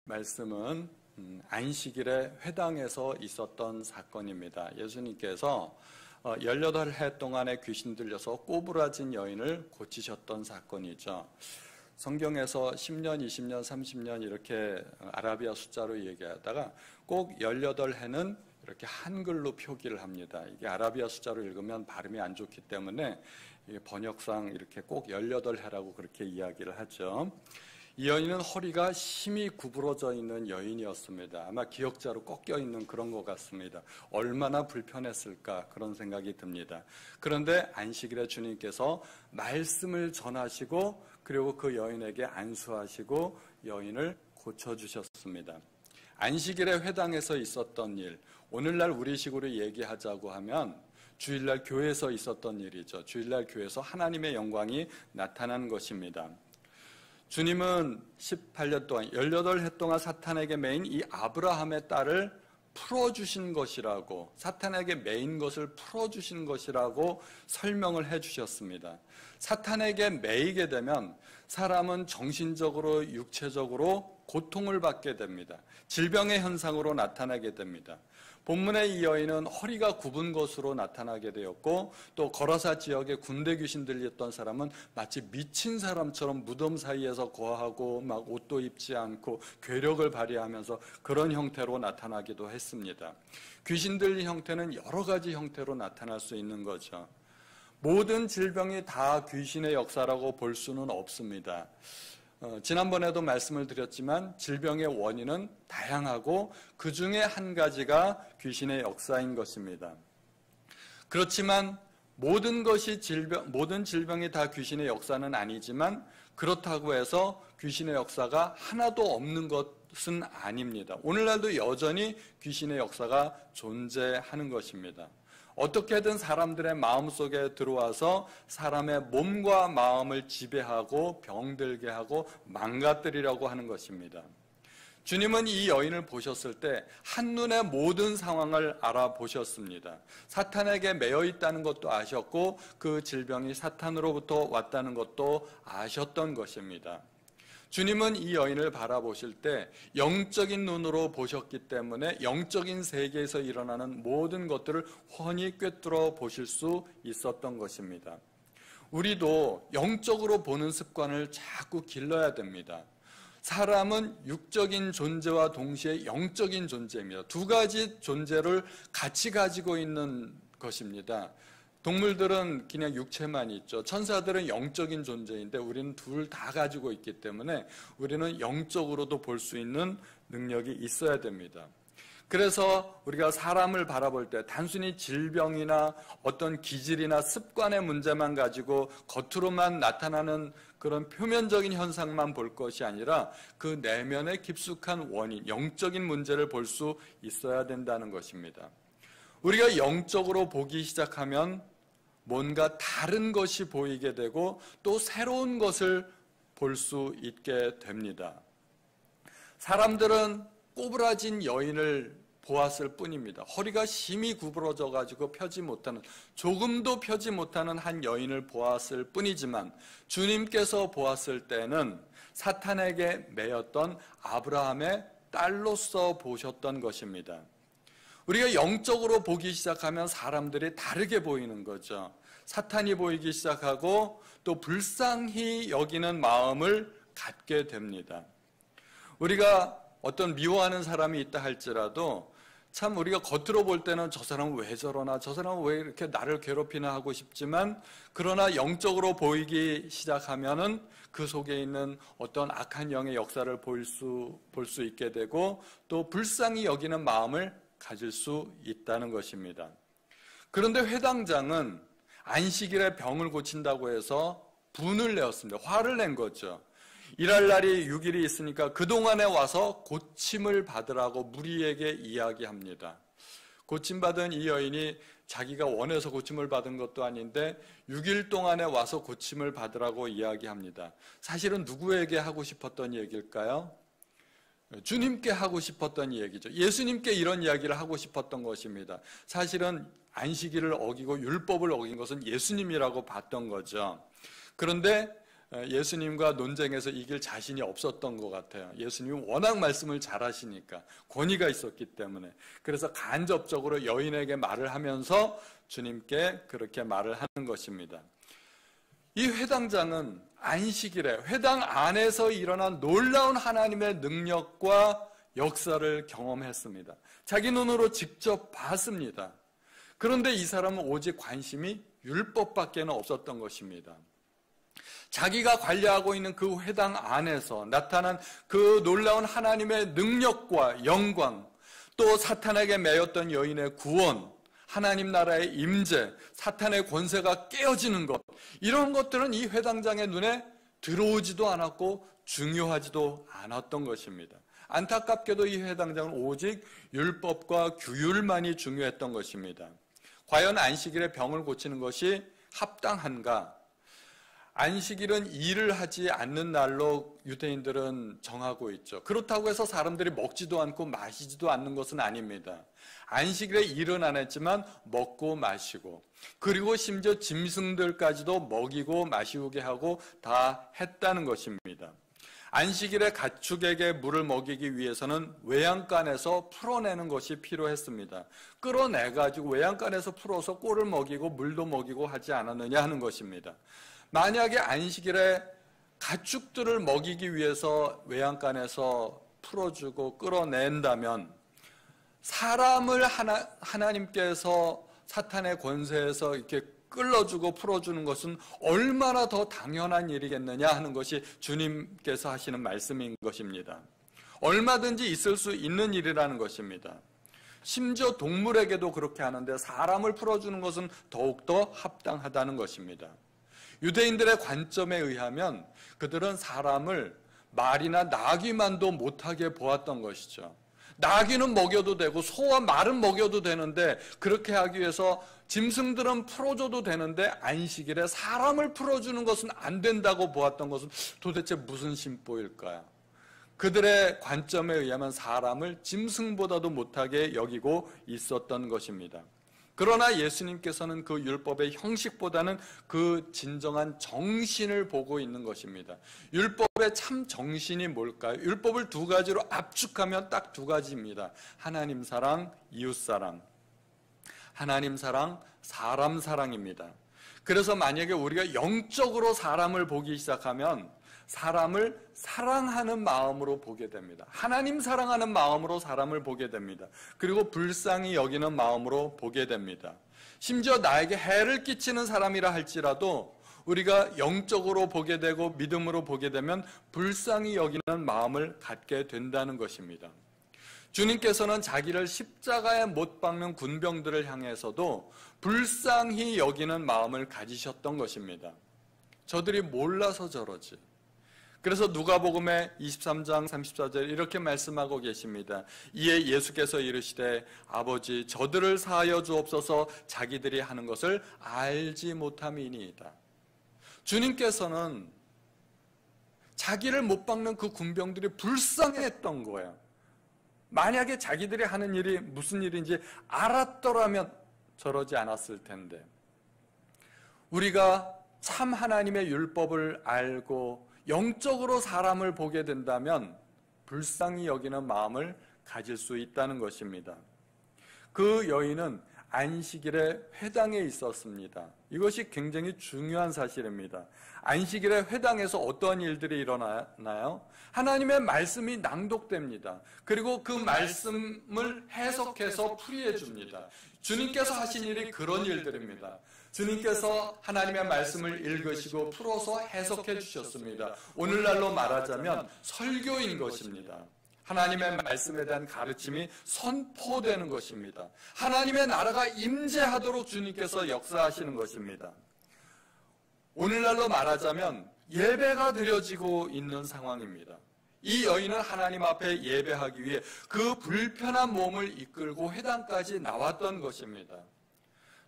말씀은 안식일에 회당에서 있었던 사건입니다. 예수님께서 18해 동안에 귀신 들려서 꼬부라진 여인을 고치셨던 사건이죠. 성경에서 10년, 20년, 30년 이렇게 아라비아 숫자로 얘기하다가 꼭 18해는 이렇게 한글로 표기를 합니다. 이게 아라비아 숫자로 읽으면 발음이 안 좋기 때문에 번역상 이렇게 꼭 18해라고 그렇게 이야기를 하죠. 이 여인은 허리가 심히 구부러져 있는 여인이었습니다. 아마 기역자로 꺾여 있는 그런 것 같습니다. 얼마나 불편했을까 그런 생각이 듭니다. 그런데 안식일에 주님께서 말씀을 전하시고 그리고 그 여인에게 안수하시고 여인을 고쳐주셨습니다. 안식일에 회당에서 있었던 일, 오늘날 우리식으로 얘기하자고 하면 주일날 교회에서 있었던 일이죠. 주일날 교회에서 하나님의 영광이 나타난 것입니다. 주님은 18년 동안 18해 동안 사탄에게 매인 이 아브라함의 딸을 풀어주신 것이라고, 사탄에게 매인 것을 풀어주신 것이라고 설명을 해주셨습니다. 사탄에게 매이게 되면 사람은 정신적으로 육체적으로 고통을 받게 됩니다. 질병의 현상으로 나타나게 됩니다. 본문의 이 여인은 허리가 굽은 것으로 나타나게 되었고, 또 거라사 지역에 군대 귀신 들렸던 사람은 마치 미친 사람처럼 무덤 사이에서 거하고 막 옷도 입지 않고 괴력을 발휘하면서 그런 형태로 나타나기도 했습니다. 귀신 들린 형태는 여러 가지 형태로 나타날 수 있는 거죠. 모든 질병이 다 귀신의 역사라고 볼 수는 없습니다. 지난번에도 말씀을 드렸지만 질병의 원인은 다양하고 그 중에 한 가지가 귀신의 역사인 것입니다. 그렇지만 모든 질병이 다 귀신의 역사는 아니지만 그렇다고 해서 귀신의 역사가 하나도 없는 것은 아닙니다. 오늘날도 여전히 귀신의 역사가 존재하는 것입니다. 어떻게든 사람들의 마음속에 들어와서 사람의 몸과 마음을 지배하고 병들게 하고 망가뜨리려고 하는 것입니다. 주님은 이 여인을 보셨을 때 한눈에 모든 상황을 알아보셨습니다. 사탄에게 매여 있다는 것도 아셨고 그 질병이 사탄으로부터 왔다는 것도 아셨던 것입니다. 주님은 이 여인을 바라보실 때 영적인 눈으로 보셨기 때문에 영적인 세계에서 일어나는 모든 것들을 훤히 꿰뚫어 보실 수 있었던 것입니다. 우리도 영적으로 보는 습관을 자꾸 길러야 됩니다. 사람은 육적인 존재와 동시에 영적인 존재입니다. 두 가지 존재를 같이 가지고 있는 것입니다. 동물들은 그냥 육체만 있죠. 천사들은 영적인 존재인데 우리는 둘 다 가지고 있기 때문에 우리는 영적으로도 볼 수 있는 능력이 있어야 됩니다. 그래서 우리가 사람을 바라볼 때 단순히 질병이나 어떤 기질이나 습관의 문제만 가지고 겉으로만 나타나는 그런 표면적인 현상만 볼 것이 아니라 그 내면의 깊숙한 원인, 영적인 문제를 볼 수 있어야 된다는 것입니다. 우리가 영적으로 보기 시작하면 뭔가 다른 것이 보이게 되고 또 새로운 것을 볼 수 있게 됩니다. 사람들은 꼬부라진 여인을 보았을 뿐입니다. 허리가 심히 구부러져 가지고 조금도 펴지 못하는 한 여인을 보았을 뿐이지만 주님께서 보았을 때는 사탄에게 매였던 아브라함의 딸로서 보셨던 것입니다. 우리가 영적으로 보기 시작하면 사람들이 다르게 보이는 거죠. 사탄이 보이기 시작하고 또 불쌍히 여기는 마음을 갖게 됩니다. 우리가 어떤 미워하는 사람이 있다 할지라도 참 우리가 겉으로 볼 때는 저 사람은 왜 저러나, 저 사람은 왜 이렇게 나를 괴롭히나 하고 싶지만 그러나 영적으로 보이기 시작하면은 그 속에 있는 어떤 악한 영의 역사를 볼 수 있게 되고 또 불쌍히 여기는 마음을 가질 수 있다는 것입니다. 그런데 회당장은 안식일에 병을 고친다고 해서 분을 내었습니다. 화를 낸 거죠. 일할 날이 6일이 있으니까 그동안에 와서 고침을 받으라고 무리에게 이야기합니다. 고침받은 이 여인이 자기가 원해서 고침을 받은 것도 아닌데 6일 동안에 와서 고침을 받으라고 이야기합니다. 사실은 누구에게 하고 싶었던 얘기일까요? 주님께 하고 싶었던 얘기죠. 예수님께 이런 이야기를 하고 싶었던 것입니다. 사실은 안식일을 어기고 율법을 어긴 것은 예수님이라고 봤던 거죠. 그런데 예수님과 논쟁에서 이길 자신이 없었던 것 같아요. 예수님은 워낙 말씀을 잘하시니까, 권위가 있었기 때문에. 그래서 간접적으로 여인에게 말을 하면서 주님께 그렇게 말을 하는 것입니다. 이 회당장은 안식일에 회당 안에서 일어난 놀라운 하나님의 능력과 역사를 경험했습니다. 자기 눈으로 직접 봤습니다. 그런데 이 사람은 오직 관심이 율법밖에 없었던 것입니다. 자기가 관리하고 있는 그 회당 안에서 나타난 그 놀라운 하나님의 능력과 영광, 또 사탄에게 매였던 여인의 구원, 하나님 나라의 임재, 사탄의 권세가 깨어지는 것, 이런 것들은 이 회당장의 눈에 들어오지도 않았고 중요하지도 않았던 것입니다. 안타깝게도 이 회당장은 오직 율법과 규율만이 중요했던 것입니다. 과연 안식일에 병을 고치는 것이 합당한가? 안식일은 일을 하지 않는 날로 유대인들은 정하고 있죠. 그렇다고 해서 사람들이 먹지도 않고 마시지도 않는 것은 아닙니다. 안식일에 일은 안 했지만 먹고 마시고, 그리고 심지어 짐승들까지도 먹이고 마시게 하고 다 했다는 것입니다. 안식일에 가축에게 물을 먹이기 위해서는 외양간에서 풀어내는 것이 필요했습니다. 끌어내가지고 외양간에서 풀어서 꼴을 먹이고 물도 먹이고 하지 않았느냐 하는 것입니다. 만약에 안식일에 가축들을 먹이기 위해서 외양간에서 풀어주고 끌어낸다면 사람을 하나님께서 사탄의 권세에서 이렇게 끌어주고 풀어주는 것은 얼마나 더 당연한 일이겠느냐 하는 것이 주님께서 하시는 말씀인 것입니다. 얼마든지 있을 수 있는 일이라는 것입니다. 심지어 동물에게도 그렇게 하는데 사람을 풀어주는 것은 더욱더 합당하다는 것입니다. 유대인들의 관점에 의하면 그들은 사람을 말이나 나귀만도 못하게 보았던 것이죠. 나귀는 먹여도 되고 소와 말은 먹여도 되는데, 그렇게 하기 위해서 짐승들은 풀어줘도 되는데 안식일에 사람을 풀어주는 것은 안 된다고 보았던 것은 도대체 무슨 심보일까요? 그들의 관점에 의하면 사람을 짐승보다도 못하게 여기고 있었던 것입니다. 그러나 예수님께서는 그 율법의 형식보다는 그 진정한 정신을 보고 있는 것입니다. 율법의 참 정신이 뭘까요? 율법을 두 가지로 압축하면 딱 두 가지입니다. 하나님 사랑, 이웃 사랑. 하나님 사랑, 사람 사랑입니다. 그래서 만약에 우리가 영적으로 사람을 보기 시작하면 사람을 사랑하는 마음으로 보게 됩니다. 하나님 사랑하는 마음으로 사람을 보게 됩니다. 그리고 불쌍히 여기는 마음으로 보게 됩니다. 심지어 나에게 해를 끼치는 사람이라 할지라도 우리가 영적으로 보게 되고 믿음으로 보게 되면 불쌍히 여기는 마음을 갖게 된다는 것입니다. 주님께서는 자기를 십자가에 못 박는 군병들을 향해서도 불쌍히 여기는 마음을 가지셨던 것입니다. 저들이 몰라서 저러지. 그래서 누가복음의 23장 34절 이렇게 말씀하고 계십니다. 이에 예수께서 이르시되 아버지 저들을 사하여 주옵소서 자기들이 하는 것을 알지 못함이니이다. 주님께서는 자기를 못 박는 그 군병들이 불쌍했던 거예요. 만약에 자기들이 하는 일이 무슨 일인지 알았더라면 저러지 않았을 텐데, 우리가 참 하나님의 율법을 알고 영적으로 사람을 보게 된다면 불쌍히 여기는 마음을 가질 수 있다는 것입니다. 그 여인은 안식일에 회당에 있었습니다. 이것이 굉장히 중요한 사실입니다. 안식일에 회당에서 어떤 일들이 일어나나요? 하나님의 말씀이 낭독됩니다. 그리고 그 말씀을 해석해서 풀이해 줍니다. 주님께서 하신 일이 그런 일들입니다. 주님께서 하나님의 말씀을 읽으시고 풀어서 해석해 주셨습니다. 오늘날로 말하자면 설교인 것입니다. 하나님의 말씀에 대한 가르침이 선포되는 것입니다. 하나님의 나라가 임재하도록 주님께서 역사하시는 것입니다. 오늘날로 말하자면 예배가 드려지고 있는 상황입니다. 이 여인은 하나님 앞에 예배하기 위해 그 불편한 몸을 이끌고 회당까지 나왔던 것입니다.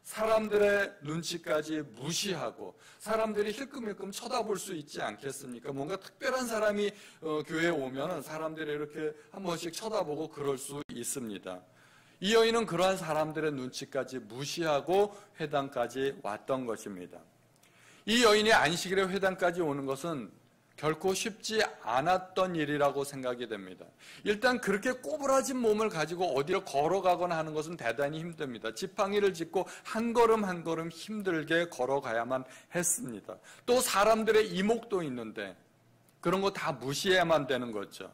사람들의 눈치까지 무시하고 사람들이 힐끔힐끔 쳐다볼 수 있지 않겠습니까? 뭔가 특별한 사람이 교회에 오면 사람들이 이렇게 한 번씩 쳐다보고 그럴 수 있습니다. 이 여인은 그러한 사람들의 눈치까지 무시하고 회당까지 왔던 것입니다. 이 여인이 안식일에 회당까지 오는 것은 결코 쉽지 않았던 일이라고 생각이 됩니다. 일단 그렇게 꼬부라진 몸을 가지고 어디로 걸어가거나 하는 것은 대단히 힘듭니다. 지팡이를 짚고 한 걸음 한 걸음 힘들게 걸어가야만 했습니다. 또 사람들의 이목도 있는데 그런 거 다 무시해야만 되는 거죠.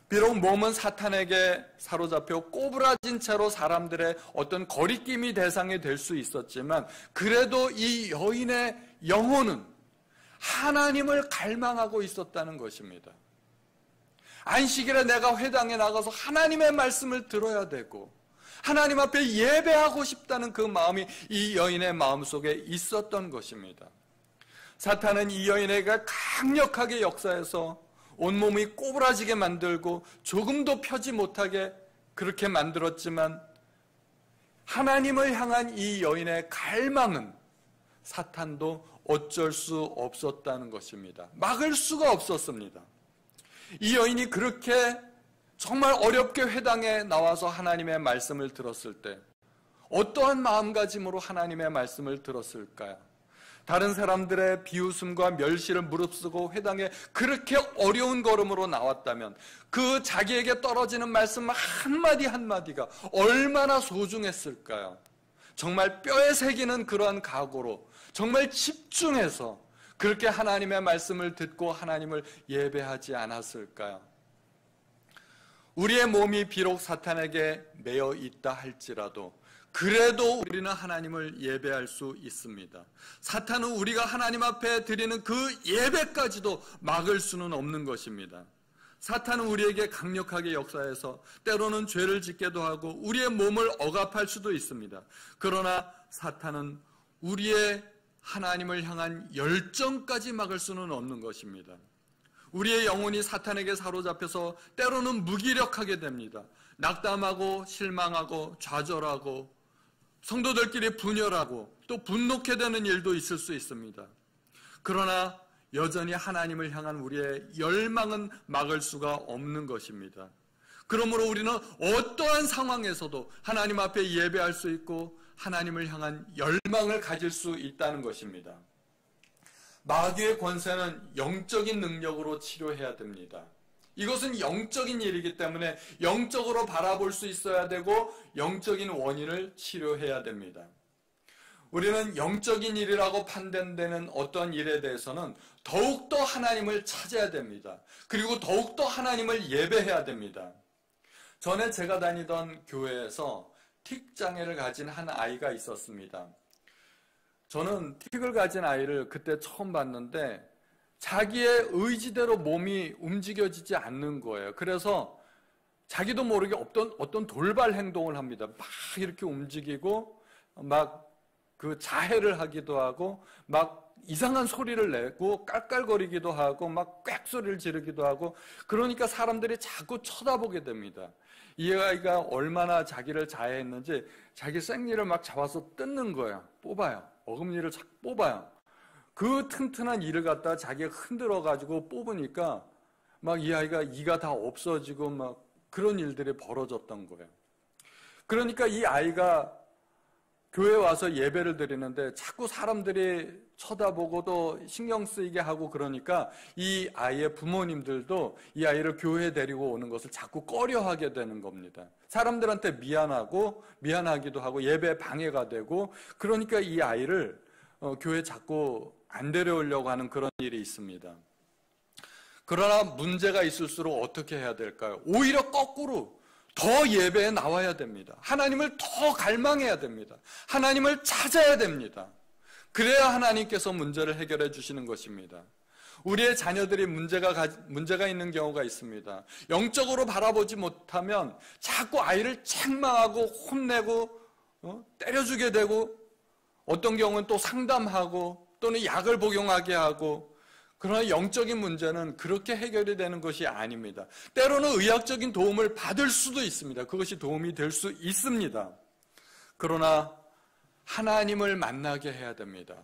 비록 몸은 사탄에게 사로잡혀 꼬부라진 채로 사람들의 어떤 거리낌이 대상이 될 수 있었지만 그래도 이 여인의 영혼은 하나님을 갈망하고 있었다는 것입니다. 안식일에 내가 회당에 나가서 하나님의 말씀을 들어야 되고 하나님 앞에 예배하고 싶다는 그 마음이 이 여인의 마음속에 있었던 것입니다. 사탄은 이 여인에게 강력하게 역사해서 온몸이 꼬부라지게 만들고 조금도 펴지 못하게 그렇게 만들었지만 하나님을 향한 이 여인의 갈망은 사탄도 어쩔 수 없었다는 것입니다. 막을 수가 없었습니다. 이 여인이 그렇게 정말 어렵게 회당에 나와서 하나님의 말씀을 들었을 때 어떠한 마음가짐으로 하나님의 말씀을 들었을까요? 다른 사람들의 비웃음과 멸시를 무릅쓰고 회당에 그렇게 어려운 걸음으로 나왔다면 그 자기에게 떨어지는 말씀 한마디 한마디가 얼마나 소중했을까요? 정말 뼈에 새기는 그러한 각오로 정말 집중해서 그렇게 하나님의 말씀을 듣고 하나님을 예배하지 않았을까요? 우리의 몸이 비록 사탄에게 매여 있다 할지라도 그래도 우리는 하나님을 예배할 수 있습니다. 사탄은 우리가 하나님 앞에 드리는 그 예배까지도 막을 수는 없는 것입니다. 사탄은 우리에게 강력하게 역사해서 때로는 죄를 짓게도 하고 우리의 몸을 억압할 수도 있습니다. 그러나 사탄은 우리의 하나님을 향한 열정까지 막을 수는 없는 것입니다. 우리의 영혼이 사탄에게 사로잡혀서 때로는 무기력하게 됩니다. 낙담하고 실망하고 좌절하고 성도들끼리 분열하고 또 분노케 되는 일도 있을 수 있습니다. 그러나 여전히 하나님을 향한 우리의 열망은 막을 수가 없는 것입니다. 그러므로 우리는 어떠한 상황에서도 하나님 앞에 예배할 수 있고 하나님을 향한 열망을 가질 수 있다는 것입니다. 마귀의 권세는 영적인 능력으로 치료해야 됩니다. 이것은 영적인 일이기 때문에 영적으로 바라볼 수 있어야 되고 영적인 원인을 치료해야 됩니다. 우리는 영적인 일이라고 판단되는 어떤 일에 대해서는 더욱더 하나님을 찾아야 됩니다. 그리고 더욱더 하나님을 예배해야 됩니다. 전에 제가 다니던 교회에서 틱장애를 가진 한 아이가 있었습니다. 저는 틱을 가진 아이를 그때 처음 봤는데 자기의 의지대로 몸이 움직여지지 않는 거예요. 그래서 자기도 모르게 어떤 돌발 행동을 합니다. 막 이렇게 움직이고 막 그 자해를 하기도 하고 막 이상한 소리를 내고 깔깔거리기도 하고 막 꽥소리를 지르기도 하고 그러니까 사람들이 자꾸 쳐다보게 됩니다. 이 아이가 얼마나 자기를 자해했는지 자기 생리를 막 잡아서 뜯는 거예요. 뽑아요. 어금니를 착 뽑아요. 그 튼튼한 이를 갖다 자기가 흔들어가지고 뽑으니까 막 이 아이가 이가 다 없어지고 막 그런 일들이 벌어졌던 거예요. 그러니까 이 아이가 교회에 와서 예배를 드리는데 자꾸 사람들이 쳐다보고 또 신경 쓰이게 하고 그러니까 이 아이의 부모님들도 이 아이를 교회에 데리고 오는 것을 자꾸 꺼려하게 되는 겁니다. 사람들한테 미안하기도 하고 예배 방해가 되고 그러니까 이 아이를 교회에 자꾸 안 데려오려고 하는 그런 일이 있습니다. 그러나 문제가 있을수록 어떻게 해야 될까요? 오히려 거꾸로 더 예배에 나와야 됩니다. 하나님을 더 갈망해야 됩니다. 하나님을 찾아야 됩니다. 그래야 하나님께서 문제를 해결해 주시는 것입니다. 우리의 자녀들이 문제가 있는 경우가 있습니다. 영적으로 바라보지 못하면 자꾸 아이를 책망하고 혼내고 때려주게 되고 어떤 경우는 또 상담하고 또는 약을 복용하게 하고 그러나 영적인 문제는 그렇게 해결이 되는 것이 아닙니다. 때로는 의학적인 도움을 받을 수도 있습니다. 그것이 도움이 될 수 있습니다. 그러나 하나님을 만나게 해야 됩니다.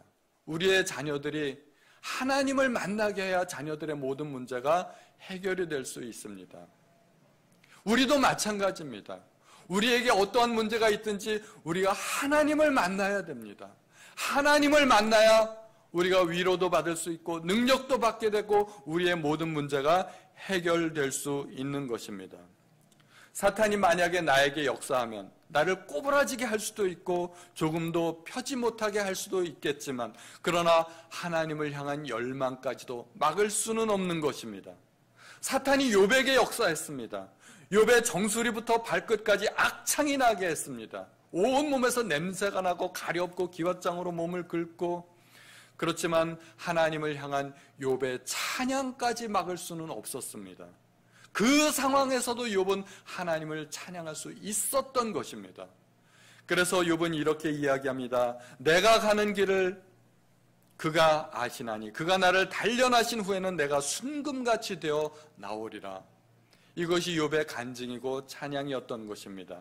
우리의 자녀들이 하나님을 만나게 해야 자녀들의 모든 문제가 해결이 될 수 있습니다. 우리도 마찬가지입니다. 우리에게 어떠한 문제가 있든지 우리가 하나님을 만나야 됩니다. 하나님을 만나야 우리가 위로도 받을 수 있고 능력도 받게 되고 우리의 모든 문제가 해결될 수 있는 것입니다. 사탄이 만약에 나에게 역사하면 나를 꼬부라지게 할 수도 있고 조금도 펴지 못하게 할 수도 있겠지만, 그러나 하나님을 향한 열망까지도 막을 수는 없는 것입니다. 사탄이 욥에게 역사했습니다. 욥의 정수리부터 발끝까지 악창이 나게 했습니다. 온몸에서 냄새가 나고 가렵고 기왓장으로 몸을 긁고, 그렇지만 하나님을 향한 욥의 찬양까지 막을 수는 없었습니다. 그 상황에서도 욥은 하나님을 찬양할 수 있었던 것입니다. 그래서 욥은 이렇게 이야기합니다. 내가 가는 길을 그가 아시나니 그가 나를 단련하신 후에는 내가 순금같이 되어 나오리라. 이것이 욥의 간증이고 찬양이었던 것입니다.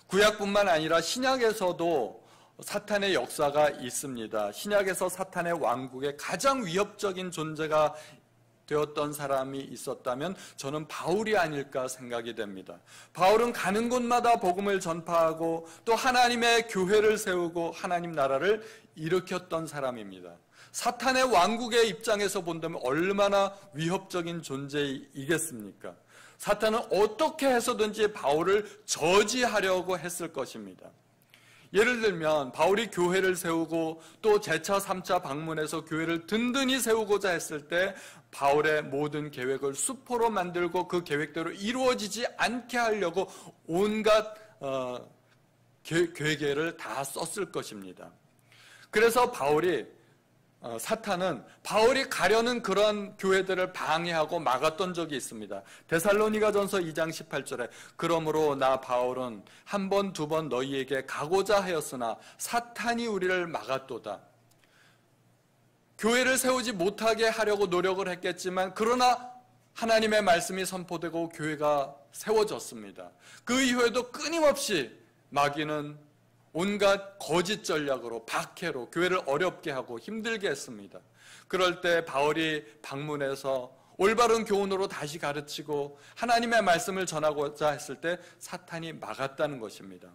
구약뿐만 아니라 신약에서도 사탄의 역사가 있습니다. 신약에서 사탄의 왕국의 가장 위협적인 존재가 되었던 사람이 있었다면 저는 바울이 아닐까 생각이 됩니다. 바울은 가는 곳마다 복음을 전파하고 또 하나님의 교회를 세우고 하나님 나라를 일으켰던 사람입니다. 사탄의 왕국의 입장에서 본다면 얼마나 위협적인 존재이겠습니까? 사탄은 어떻게 해서든지 바울을 저지하려고 했을 것입니다. 예를 들면 바울이 교회를 세우고 또 제차 3차 방문해서 교회를 든든히 세우고자 했을 때 바울의 모든 계획을 수포로 만들고 그 계획대로 이루어지지 않게 하려고 온갖 괴계를 다 썼을 것입니다. 그래서 사탄은 바울이 가려는 그런 교회들을 방해하고 막았던 적이 있습니다. 데살로니가전서 2장 18절에 그러므로 나 바울은 한 번, 두 번 너희에게 가고자 하였으나 사탄이 우리를 막았도다. 교회를 세우지 못하게 하려고 노력을 했겠지만 그러나 하나님의 말씀이 선포되고 교회가 세워졌습니다. 그 이후에도 끊임없이 마귀는 온갖 거짓 전략으로 박해로 교회를 어렵게 하고 힘들게 했습니다. 그럴 때 바울이 방문해서 올바른 교훈으로 다시 가르치고 하나님의 말씀을 전하고자 했을 때 사탄이 막았다는 것입니다.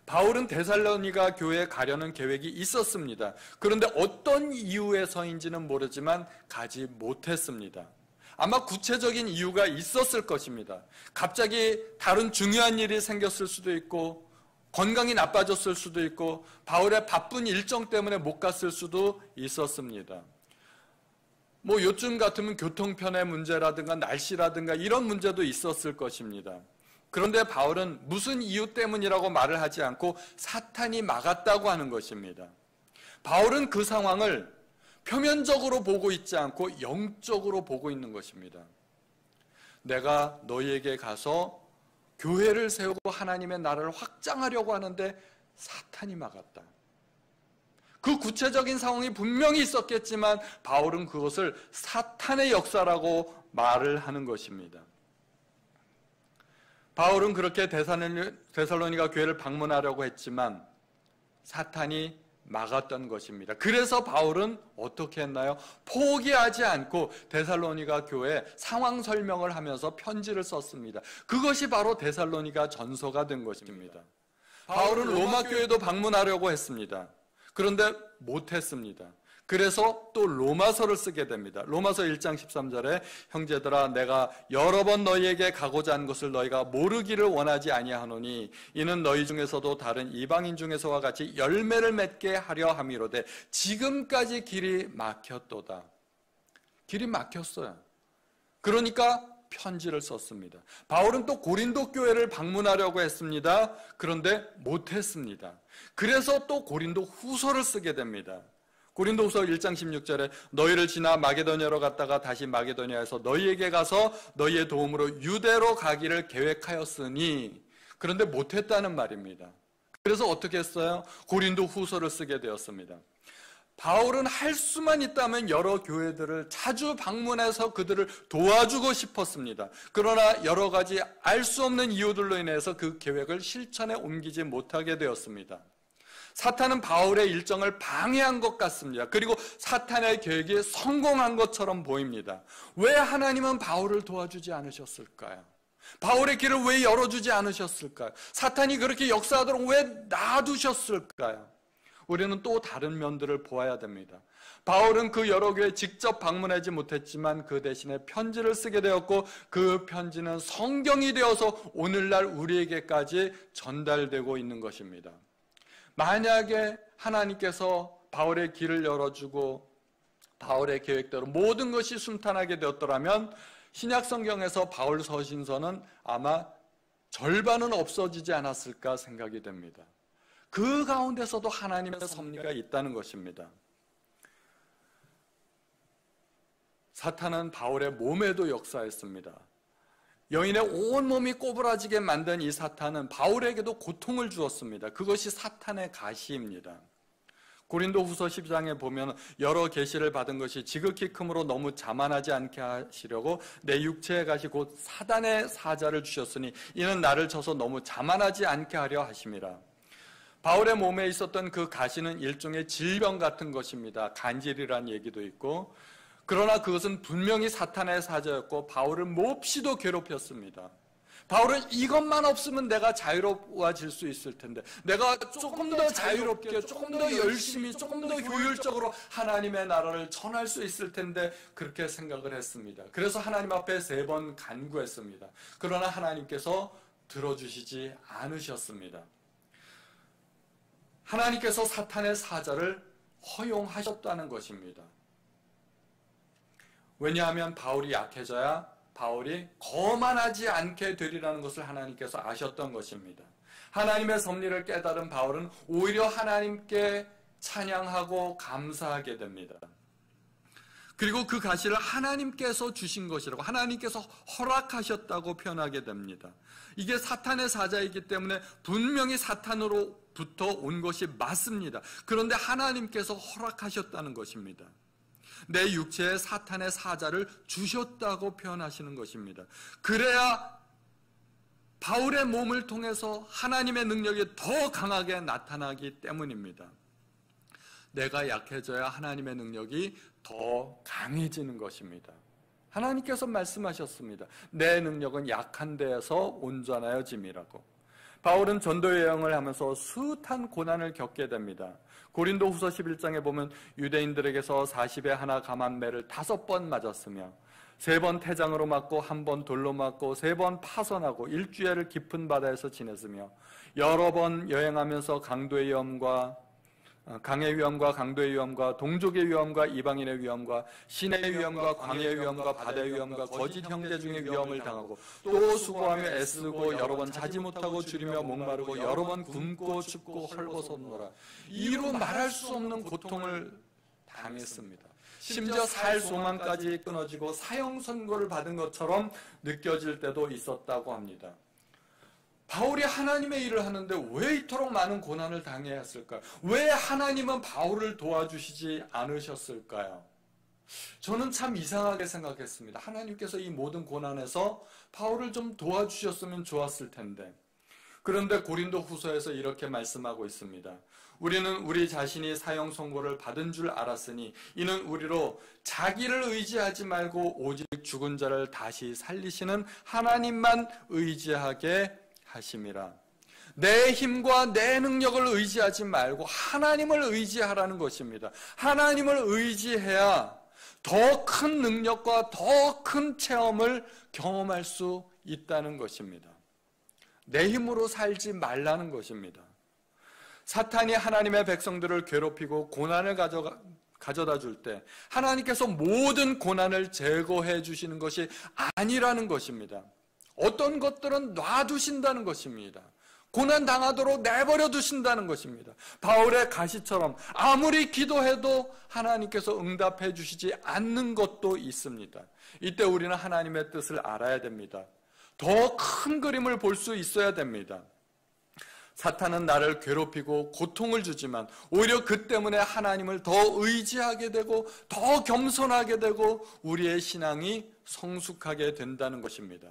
바울은 데살로니가 교회에 가려는 계획이 있었습니다. 그런데 어떤 이유에서인지는 모르지만 가지 못했습니다. 아마 구체적인 이유가 있었을 것입니다. 갑자기 다른 중요한 일이 생겼을 수도 있고 건강이 나빠졌을 수도 있고 바울의 바쁜 일정 때문에 못 갔을 수도 있었습니다. 요즘 같으면 교통편의 문제라든가 날씨라든가 이런 문제도 있었을 것입니다. 그런데 바울은 무슨 이유 때문이라고 말을 하지 않고 사탄이 막았다고 하는 것입니다. 바울은 그 상황을 표면적으로 보고 있지 않고 영적으로 보고 있는 것입니다. 내가 너희에게 가서 교회를 세우고 하나님의 나라를 확장하려고 하는데 사탄이 막았다. 그 구체적인 상황이 분명히 있었겠지만 바울은 그것을 사탄의 역사라고 말을 하는 것입니다. 바울은 그렇게 데살로니가 교회를 방문하려고 했지만 사탄이 막았던 것입니다. 그래서 바울은 어떻게 했나요? 포기하지 않고 데살로니가 교회에 상황 설명을 하면서 편지를 썼습니다. 그것이 바로 데살로니가 전서가 된 것입니다. 바울은 로마 교회도 방문하려고 했습니다. 그런데 못했습니다. 그래서 또 로마서를 쓰게 됩니다. 로마서 1장 13절에 형제들아 내가 여러 번 너희에게 가고자 한 것을 너희가 모르기를 원하지 아니하노니 이는 너희 중에서도 다른 이방인 중에서와 같이 열매를 맺게 하려 함이로되 지금까지 길이 막혔도다. 길이 막혔어요. 그러니까 편지를 썼습니다. 바울은 또 고린도 교회를 방문하려고 했습니다. 그런데 못했습니다. 그래서 또 고린도 후서를 쓰게 됩니다. 고린도후서 1장 16절에 너희를 지나 마게도냐로 갔다가 다시 마게도냐에서 너희에게 가서 너희의 도움으로 유대로 가기를 계획하였으니, 그런데 못했다는 말입니다. 그래서 어떻게 했어요? 고린도후서를 쓰게 되었습니다. 바울은 할 수만 있다면 여러 교회들을 자주 방문해서 그들을 도와주고 싶었습니다. 그러나 여러 가지 알 수 없는 이유들로 인해서 그 계획을 실천에 옮기지 못하게 되었습니다. 사탄은 바울의 일정을 방해한 것 같습니다. 그리고 사탄의 계획이 성공한 것처럼 보입니다. 왜 하나님은 바울을 도와주지 않으셨을까요? 바울의 길을 왜 열어주지 않으셨을까요? 사탄이 그렇게 역사하도록 왜 놔두셨을까요? 우리는 또 다른 면들을 보아야 됩니다. 바울은 그 여러 교회에 직접 방문하지 못했지만 그 대신에 편지를 쓰게 되었고 그 편지는 성경이 되어서 오늘날 우리에게까지 전달되고 있는 것입니다. 만약에 하나님께서 바울의 길을 열어주고 바울의 계획대로 모든 것이 순탄하게 되었더라면 신약 성경에서 바울 서신서는 아마 절반은 없어지지 않았을까 생각이 됩니다. 그 가운데서도 하나님의 섭리가 있다는 것입니다. 사탄은 바울의 몸에도 역사했습니다. 여인의 온몸이 꼬부라지게 만든 이 사탄은 바울에게도 고통을 주었습니다. 그것이 사탄의 가시입니다. 고린도후서 10장에 보면 여러 계시를 받은 것이 지극히 크므로 너무 자만하지 않게 하시려고 내 육체의 가시 곧 사단의 사자를 주셨으니 이는 나를 쳐서 너무 자만하지 않게 하려 하심이라. 바울의 몸에 있었던 그 가시는 일종의 질병 같은 것입니다. 간질이라는 얘기도 있고, 그러나 그것은 분명히 사탄의 사자였고 바울을 몹시도 괴롭혔습니다. 바울은 이것만 없으면 내가 자유로워질 수 있을 텐데, 내가 조금 더 자유롭게, 조금 더 열심히, 조금 더 효율적으로 하나님의 나라를 전할 수 있을 텐데 그렇게 생각을 했습니다. 그래서 하나님 앞에 3번 간구했습니다. 그러나 하나님께서 들어주시지 않으셨습니다. 하나님께서 사탄의 사자를 허용하셨다는 것입니다. 왜냐하면 바울이 약해져야 바울이 거만하지 않게 되리라는 것을 하나님께서 아셨던 것입니다. 하나님의 섭리를 깨달은 바울은 오히려 하나님께 찬양하고 감사하게 됩니다. 그리고 그 가시를 하나님께서 주신 것이라고, 하나님께서 허락하셨다고 표현하게 됩니다. 이게 사탄의 사자이기 때문에 분명히 사탄으로부터 온 것이 맞습니다. 그런데 하나님께서 허락하셨다는 것입니다. 내 육체에 사탄의 사자를 주셨다고 표현하시는 것입니다. 그래야 바울의 몸을 통해서 하나님의 능력이 더 강하게 나타나기 때문입니다. 내가 약해져야 하나님의 능력이 더 강해지는 것입니다. 하나님께서 말씀하셨습니다. 내 능력은 약한 데에서 온전하여짐이라고. 바울은 전도 여행을 하면서 숱한 고난을 겪게 됩니다. 고린도후서 11장에 보면 유대인들에게서 40에 하나 감한 매를 5번 맞았으며 3번 태장으로 맞고 1번 돌로 맞고 3번 파선하고 일주일을 깊은 바다에서 지냈으며 여러 번 여행하면서 강도의 위험과 강의 위험과 강도의 위험과 동족의 위험과 이방인의 위험과 신의 위험과 광야의 위험과 바다의 위험과 거짓 형제 중의 위험을 당하고 또 수고하며 애쓰고 여러 번 자지 못하고 줄이며 목마르고 여러 번 굶고 춥고 헐벗었노라. 이루 말할 수 없는 고통을 당했습니다. 심지어 살 소망까지 끊어지고 사형 선고를 받은 것처럼 느껴질 때도 있었다고 합니다. 바울이 하나님의 일을 하는데 왜 이토록 많은 고난을 당해야 했을까요? 왜 하나님은 바울을 도와주시지 않으셨을까요? 저는 참 이상하게 생각했습니다. 하나님께서 이 모든 고난에서 바울을 좀 도와주셨으면 좋았을 텐데. 그런데 고린도 후서에서 이렇게 말씀하고 있습니다. 우리는 우리 자신이 사형 선고를 받은 줄 알았으니 이는 우리로 자기를 의지하지 말고 오직 죽은 자를 다시 살리시는 하나님만 의지하게 하심이라. 내 힘과 내 능력을 의지하지 말고 하나님을 의지하라는 것입니다. 하나님을 의지해야 더 큰 능력과 더 큰 체험을 경험할 수 있다는 것입니다. 내 힘으로 살지 말라는 것입니다. 사탄이 하나님의 백성들을 괴롭히고 고난을 가져다 줄 때 하나님께서 모든 고난을 제거해 주시는 것이 아니라는 것입니다. 어떤 것들은 놔두신다는 것입니다. 고난 당하도록 내버려 두신다는 것입니다. 바울의 가시처럼 아무리 기도해도 하나님께서 응답해 주시지 않는 것도 있습니다. 이때 우리는 하나님의 뜻을 알아야 됩니다. 더 큰 그림을 볼 수 있어야 됩니다. 사탄은 나를 괴롭히고 고통을 주지만 오히려 그 때문에 하나님을 더 의지하게 되고 더 겸손하게 되고 우리의 신앙이 성숙하게 된다는 것입니다.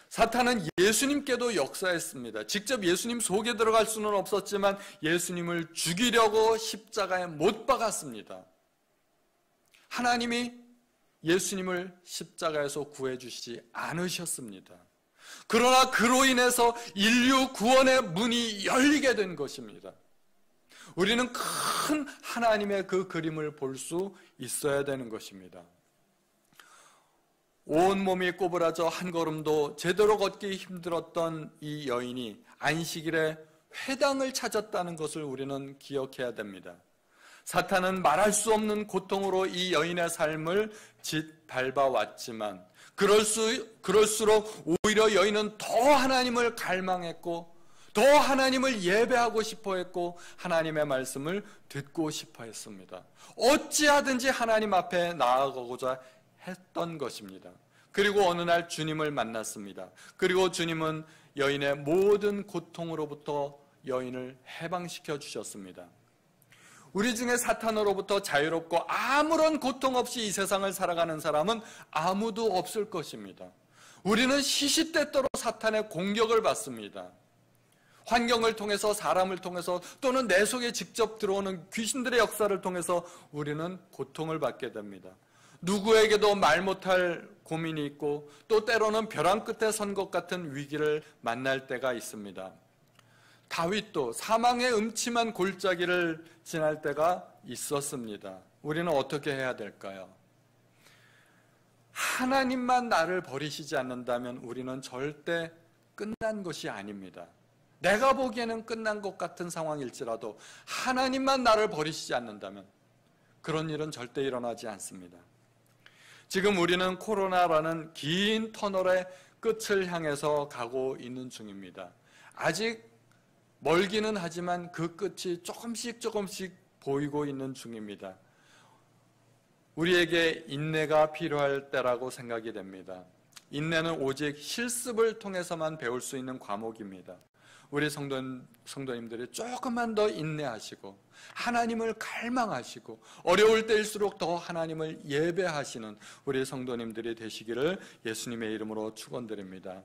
사탄은 예수님께도 역사했습니다. 직접 예수님 속에 들어갈 수는 없었지만 예수님을 죽이려고 십자가에 못 박았습니다. 하나님이 예수님을 십자가에서 구해주시지 않으셨습니다. 그러나 그로 인해서 인류 구원의 문이 열리게 된 것입니다. 우리는 큰 하나님의 그 그림을 볼 수 있어야 되는 것입니다. 온몸이 꼬부라져 한 걸음도 제대로 걷기 힘들었던 이 여인이 안식일에 회당을 찾았다는 것을 우리는 기억해야 됩니다. 사탄은 말할 수 없는 고통으로 이 여인의 삶을 짓밟아왔지만 그럴수록 오히려 여인은 더 하나님을 갈망했고 더 하나님을 예배하고 싶어 했고 하나님의 말씀을 듣고 싶어 했습니다. 어찌하든지 하나님 앞에 나아가고자 했던 것입니다. 그리고 어느 날 주님을 만났습니다. 그리고 주님은 여인의 모든 고통으로부터 여인을 해방시켜 주셨습니다. 우리 중에 사탄으로부터 자유롭고 아무런 고통 없이 이 세상을 살아가는 사람은 아무도 없을 것입니다. 우리는 시시때때로 사탄의 공격을 받습니다. 환경을 통해서, 사람을 통해서, 또는 내 속에 직접 들어오는 귀신들의 역사를 통해서 우리는 고통을 받게 됩니다. 누구에게도 말 못할 고민이 있고 또 때로는 벼랑 끝에 선 것 같은 위기를 만날 때가 있습니다. 다윗도 사망의 음침한 골짜기를 지날 때가 있었습니다. 우리는 어떻게 해야 될까요? 하나님만 나를 버리시지 않는다면 우리는 절대 끝난 것이 아닙니다. 내가 보기에는 끝난 것 같은 상황일지라도 하나님만 나를 버리시지 않는다면 그런 일은 절대 일어나지 않습니다. 지금 우리는 코로나라는 긴 터널의 끝을 향해서 가고 있는 중입니다. 아직 멀기는 하지만 그 끝이 조금씩 보이고 있는 중입니다. 우리에게 인내가 필요할 때라고 생각이 됩니다. 인내는 오직 실습을 통해서만 배울 수 있는 과목입니다. 우리 성도님들이 조금만 더 인내하시고 하나님을 갈망하시고 어려울 때일수록 더 하나님을 예배하시는 우리 성도님들이 되시기를 예수님의 이름으로 축원드립니다.